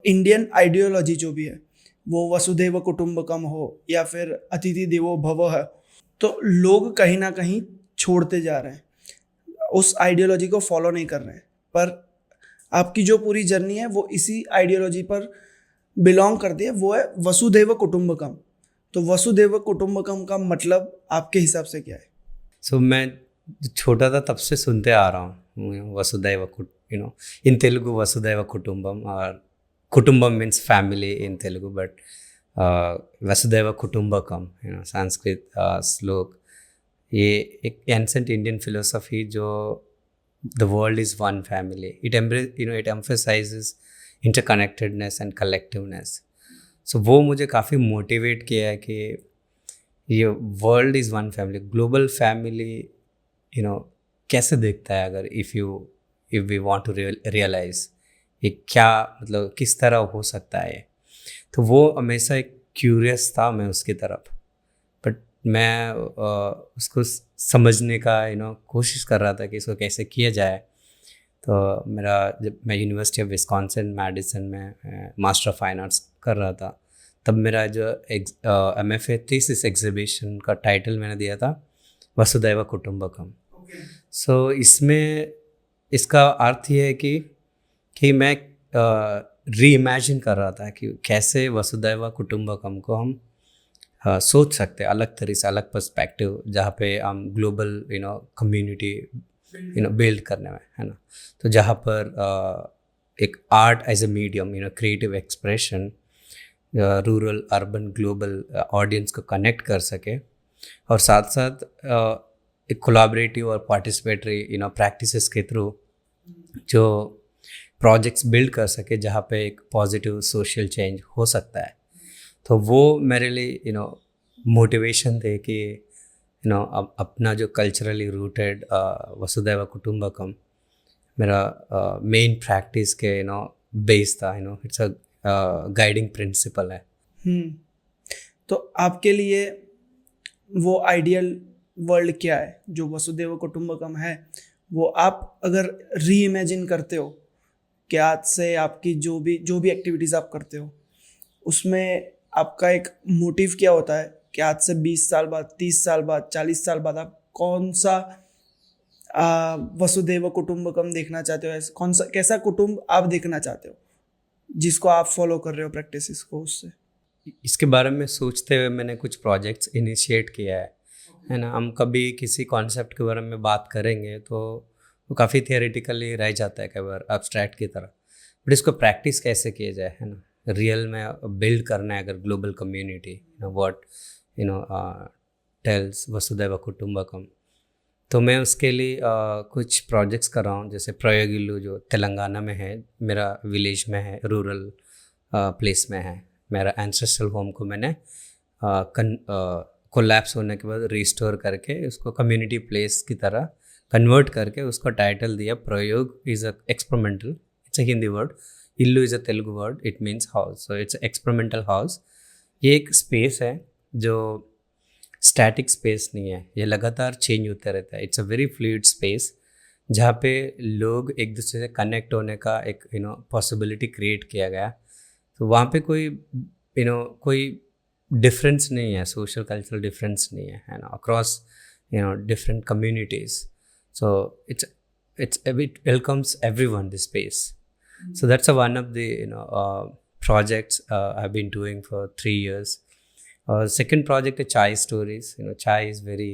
Indian ideology जो भी है वो वसुधैव कुटुंबकम हो या फिर अतिथि देवो भव है, तो लोग कहीं ना कहीं छोड़ते जा रहे हैं, उस आइडियोलॉजी को फॉलो नहीं कर रहे हैं। पर आपकी जो पूरी जर्नी है वो इसी आइडियोलॉजी पर बिलोंग करती है, वो है वसुधैव कुटुंबकम। तो वसुधैव कुटुंबकम का मतलब आपके हिसाब से क्या है? सो मैं छोटा था तब से सुनते आ रहा हूँ वसुधैव इन तेलुगु वसुधैव कुटुंबम, और Kutumbam means family in Telugu, but Vasudhaiva Kutumbakam Sanskrit श्लोक, ये एक एंसेंट इंडियन फिलोसफी जो the world is one family, it it emphasizes interconnectedness and collectiveness. So वो मुझे काफ़ी मोटिवेट किया है कि ये world is one family, global family कैसे दिखता है, अगर if we want to realize ये क्या, मतलब किस तरह हो सकता है। तो वो हमेशा एक क्यूरियस था मैं उसकी तरफ, बट मैं उसको समझने का कोशिश कर रहा था कि इसको कैसे किया जाए। तो मेरा, जब मैं यूनिवर्सिटी ऑफ विस्कॉन्सिन मैडिसन में मास्टर ऑफ फाइन आर्ट्स कर रहा था, तब मेरा जो MFA थीसिस एग्जीबिशन का टाइटल मैंने दिया था वसुधैव कुटुंबकम। सो इसमें इसका अर्थ ये है कि मैं री इमेजिन कर रहा था कि कैसे वसुधैव कुटुंबकम को हम सोच सकते हैं अलग तरीके से, अलग पर्सपेक्टिव, जहाँ पे हम ग्लोबल कम्युनिटी बिल्ड करने में, है ना। तो जहाँ पर एक art as a medium, creative expression rural urban global audience को कनेक्ट कर सके, और साथ साथ एक कोलैबोरेटिव और पार्टिसिपेटरी प्रैक्टिसेस के थ्रू जो प्रोजेक्ट्स बिल्ड कर सके जहाँ पे एक पॉजिटिव सोशल चेंज हो सकता है। तो वो मेरे लिए मोटिवेशन थे कि अपना जो कल्चरली रूटेड वसुधैव कुटुंबकम मेरा मेन प्रैक्टिस के बेस था, इट्स अ गाइडिंग प्रिंसिपल है। तो आपके लिए वो आइडियल वर्ल्ड क्या है जो वसुधैव कुटुंबकम है? वो आप अगर री इमेजिन करते हो कि आज से आपकी जो भी एक्टिविटीज़ आप करते हो उसमें आपका एक मोटिव क्या होता है कि आज से 20 साल बाद, 30 साल बाद, 40 साल बाद आप कौन सा वसुधैव कुटुंबकम देखना चाहते हो? कौन सा, कैसा कुटुंब आप देखना चाहते हो जिसको आप फॉलो कर रहे हो प्रैक्टिसेस को? उससे इसके बारे में सोचते हुए मैंने कुछ प्रोजेक्ट्स इनिशिएट किया है ना। हम कभी किसी कॉन्सेप्ट के बारे में बात करेंगे तो वो काफ़ी थियोरेटिकली रह जाता है, कई बार एब्स्ट्रैक्ट की तरह, बट इसको प्रैक्टिस कैसे किया जाए, है ना, रियल में बिल्ड करना है अगर ग्लोबल कम्युनिटी व्हाट टेल्स वसुधैव कुटुंबकम। तो मैं उसके लिए कुछ प्रोजेक्ट्स कर रहा हूँ, जैसे प्रयोगिल्लू जो तेलंगाना में है, मेरा विलेज में है, रूरल प्लेस में है। मेरा एंसेस्ट्रल होम को मैंने कोलैप्स होने के बाद रिस्टोर करके उसको कम्युनिटी प्लेस की तरह कन्वर्ट करके उसको टाइटल दिया Prayog is a experimental, it's a Hindi word, illu is a Telugu word, it means house, so it's experimental house. ये एक स्पेस है जो स्टैटिक स्पेस नहीं है, ये लगातार चेंज होता रहता है। It's a very fluid space जहाँ पे लोग एक दूसरे से कनेक्ट होने का एक पॉसिबिलिटी क्रिएट किया गया। तो वहाँ पे कोई कोई डिफरेंस नहीं है, सोशल कल्चरल डिफरेंस नहीं है ना, across different communities. So it's it welcomes everyone this space. So that's one of the projects I've been doing for 3 years. Second project is chai stories. Chai is very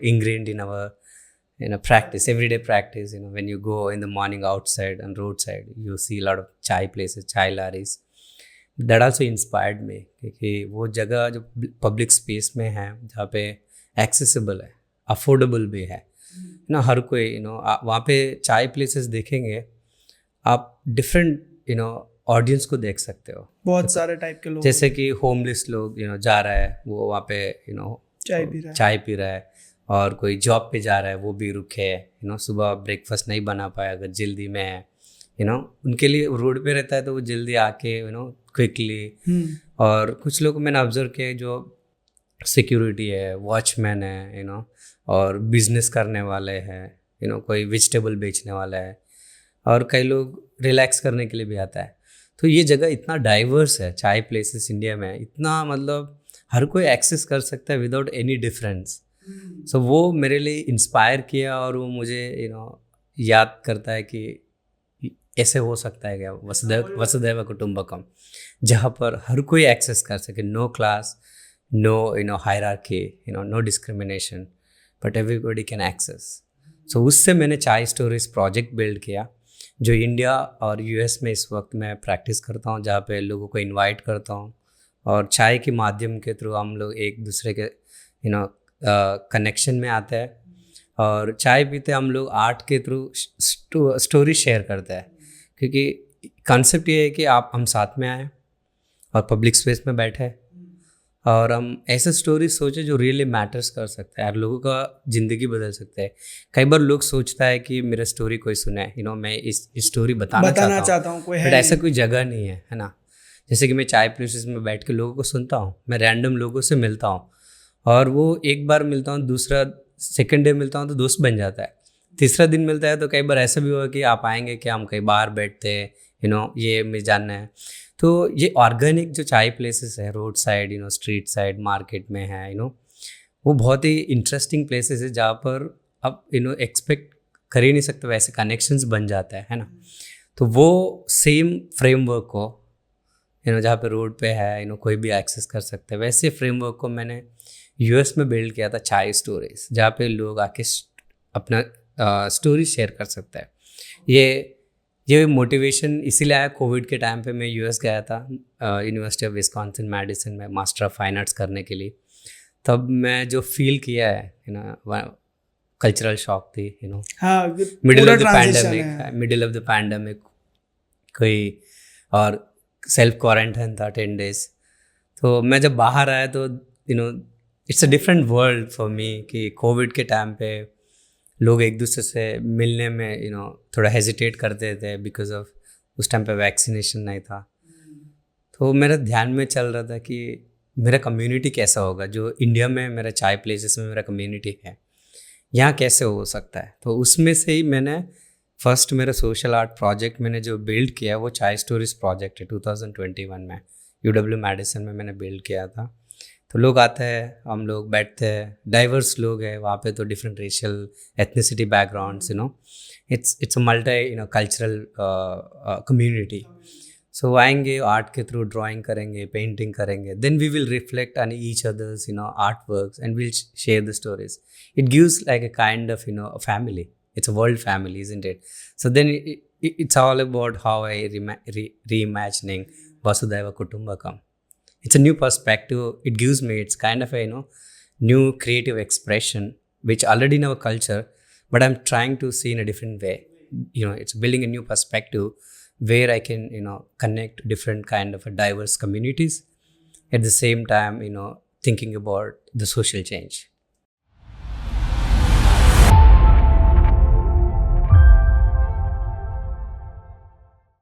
ingrained in our practice, everyday practice. When you go in the morning outside and roadside, you see a lot of chai places, chai laris. That also inspired me क्योंकि वो जगह जो public space में है जहाँ पे accessible है, affordable भी है हर कोई वहाँ पे चाय प्लेसेस देखेंगे आप, डिफरेंट ऑडियंस को देख सकते हो, बहुत सारे टाइप के लोग, जैसे कि होमलेस लोग जा रहा है, वो वहाँ पे चाय पी रहा है, और कोई जॉब पे जा रहा है वो भी रुके है, सुबह ब्रेकफास्ट नहीं बना पाया अगर जल्दी में है, उनके लिए रोड पे रहता है तो वो जल्दी आके क्विकली। और कुछ लोग मैंने ऑब्जर्व किया जो सिक्योरिटी है, वॉचमैन है, और बिजनेस करने वाले हैं, कोई वेजिटेबल बेचने वाला है, और कई लोग रिलैक्स करने के लिए भी आता है। तो ये जगह इतना डाइवर्स है, चाय प्लेसेस इंडिया में इतना, मतलब हर कोई एक्सेस कर सकता है विदाउट एनी डिफरेंस। सो वो मेरे लिए इंस्पायर किया, और वो मुझे याद करता है कि ऐसे हो सकता है क्या, वसुधैव कुटुंबकम, जहाँ पर हर कोई एक्सेस कर सके, no class, no hierarchy, no discrimination, but everybody can access. So उससे मैंने चाय स्टोरीज प्रोजेक्ट बिल्ड किया, जो इंडिया और यूएस में इस वक्त मैं प्रैक्टिस करता हूँ, जहाँ पे लोगों को इनवाइट करता हूँ, और चाय के माध्यम के थ्रू हम लोग एक दूसरे के कनेक्शन में आते हैं, और चाय पीते हम लोग आर्ट के थ्रू स्टोरी शेयर करते हैं, क्योंकि कॉन्सेप्ट ये है कि हम साथ में आए और पब्लिक स्पेस में बैठे, और हम ऐसे स्टोरी सोचे जो रियली मैटर्स कर सकता है और लोगों का ज़िंदगी बदल सकता है। कई बार लोग सोचता है कि मेरा स्टोरी कोई सुने, मैं इस स्टोरी बताना चाहता हूँ, कोई बट है ऐसा कोई जगह नहीं है ना। जैसे कि मैं चाय प्लेसेस में बैठ के लोगों को सुनता हूँ, मैं रैंडम लोगों से मिलता हूँ, और वो एक बार मिलता हूँ, दूसरा सेकेंड डे मिलता हूँ तो दोस्त बन जाता है, तीसरा दिन मिलता है तो कई बार ऐसा भी हुआ कि आप आएंगे कि हम कहीं बाहर बैठते हैं, ये मुझे जानना है। तो ये ऑर्गेनिक जो चाय प्लेसेस है, road side, street side, market में है, वो बहुत ही इंटरेस्टिंग प्लेसेस है, जहाँ पर आप एक्सपेक्ट कर ही नहीं सकते वैसे कनेक्शंस बन जाता है ना। तो वो सेम फ्रेमवर्क को जहाँ पे रोड पे है कोई भी एक्सेस कर सकते हैं, वैसे फ्रेमवर्क को मैंने यूएस में बिल्ड किया था, चाय स्टोरीज, जहाँ पे लोग आके अपना स्टोरी शेयर कर सकते हैं। ये मोटिवेशन इसीलिए आया, कोविड के टाइम पे मैं यूएस गया था, यूनिवर्सिटी ऑफ विस्कॉन्सिन मैडिसन में मास्टर ऑफ फाइन आर्ट्स करने के लिए। तब मैं जो फील किया है कल्चरल शॉक थी, मिडिल ऑफ द पैंडेमिक कोई, और सेल्फ क्वारंटाइन था 10 days। तो मैं जब बाहर आया तो it's a different world for me, कि कोविड के टाइम पे लोग एक दूसरे से मिलने में थोड़ा हेजिटेट करते थे, बिकॉज ऑफ उस टाइम पे वैक्सीनेशन नहीं था। तो मेरा ध्यान में चल रहा था कि मेरा कम्युनिटी कैसा होगा, जो इंडिया में मेरा चाय प्लेसेस में मेरा कम्युनिटी है, यहाँ कैसे हो सकता है। तो उसमें से ही मैंने फर्स्ट मेरा सोशल आर्ट प्रोजेक्ट मैंने जो बिल्ड किया वो चाय स्टोरीज प्रोजेक्ट है, 2021 में UW मैडिसन में मैंने बिल्ड किया था। तो लोग आते हैं, हम लोग बैठते हैं, डाइवर्स लोग हैं वहाँ पे, तो different racial ethnicity backgrounds, it's a multi cultural community. So आएंगे, आर्ट के थ्रू ड्राइंग करेंगे, पेंटिंग करेंगे, then we will reflect on each others art works and will share the stories. It gives like a kind of a family. It's a world family, isn't it? So then it's all about how I reimagining Vasudhaiva Kutumbakam. It's a new perspective. It gives me, it's kind of a new creative expression which already in our culture, but I'm trying to see in a different way. It's building a new perspective where I can connect different kind of a diverse communities, at the same time thinking about the social change.